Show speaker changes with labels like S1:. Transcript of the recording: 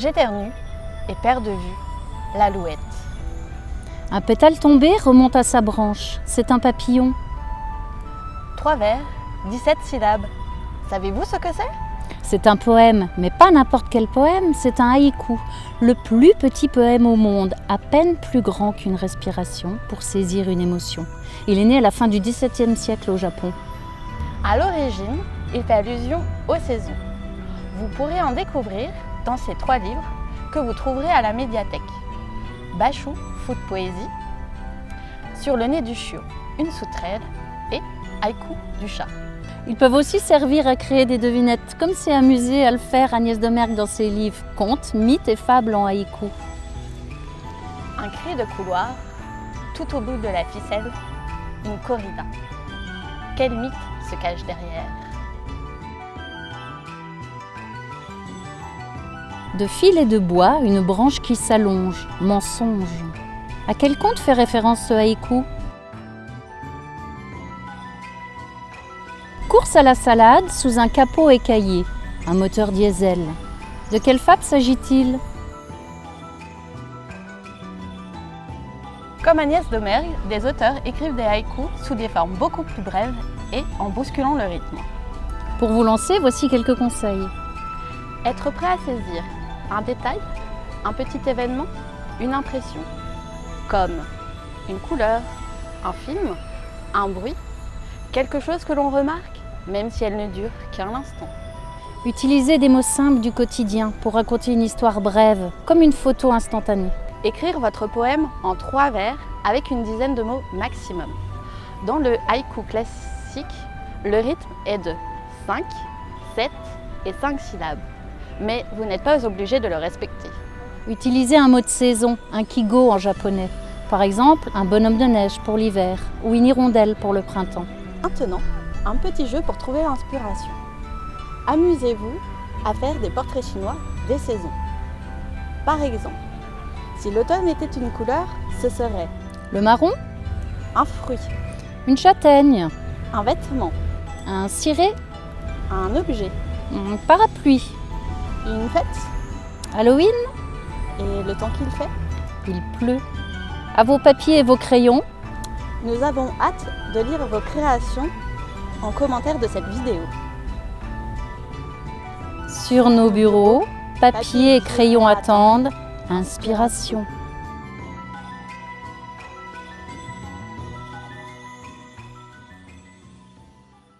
S1: J'éternue et perds de vue l'alouette.
S2: Un pétale tombé remonte à sa branche. C'est un papillon.
S1: 3 vers, 17 syllabes. Savez-vous ce que c'est?
S2: C'est un poème, mais pas n'importe quel poème, c'est un haïku, le plus petit poème au monde, à peine plus grand qu'une respiration pour saisir une émotion. Il est né à la fin du XVIIe siècle au Japon.
S1: À l'origine, il fait allusion aux saisons. Vous pourrez en découvrir dans ces 3 livres que vous trouverez à la médiathèque. Bashu, fou de poésie, Sur le nez du chiot, une sauterelle et Haïku du chat.
S2: Ils peuvent aussi servir à créer des devinettes, comme s'est amusée à le faire Agnès de Mergue dans ses livres Contes, mythes et fables en haïku.
S1: Un cri de couloir, tout au bout de la ficelle, une corrida. Quel mythe se cache derrière?
S2: De fil et de bois, une branche qui s'allonge, mensonge. À quel conte fait référence ce haïku? Course à la salade sous un capot écaillé, un moteur diesel. De quelle fable s'agit-il?
S1: Comme Agnès de Mergue, des auteurs écrivent des haïkus sous des formes beaucoup plus brèves et en bousculant le rythme.
S2: Pour vous lancer, voici quelques conseils.
S1: Être prêt à saisir un détail, un petit événement, une impression, comme une couleur, un film, un bruit, quelque chose que l'on remarque, même si elle ne dure qu'un instant.
S2: Utilisez des mots simples du quotidien pour raconter une histoire brève, comme une photo instantanée.
S1: Écrire votre poème en 3 vers avec une dizaine de mots maximum. Dans le haïku classique, le rythme est de 5, 7 et 5 syllabes. Mais vous n'êtes pas obligé de le respecter.
S2: Utilisez un mot de saison, un kigo en japonais. Par exemple, un bonhomme de neige pour l'hiver ou une hirondelle pour le printemps.
S1: Maintenant, un petit jeu pour trouver l'inspiration. Amusez-vous à faire des portraits chinois des saisons. Par exemple, si l'automne était une couleur, ce serait
S2: le marron,
S1: un fruit,
S2: une châtaigne,
S1: un vêtement,
S2: un ciré,
S1: un objet,
S2: un parapluie,
S1: une fête.
S2: Halloween,
S1: et le temps qu'il fait.
S2: Il pleut. À vos papiers et vos crayons.
S1: Nous avons hâte de lire vos créations en commentaire de cette vidéo.
S2: Sur nos bureaux, papier et crayons attendent inspiration.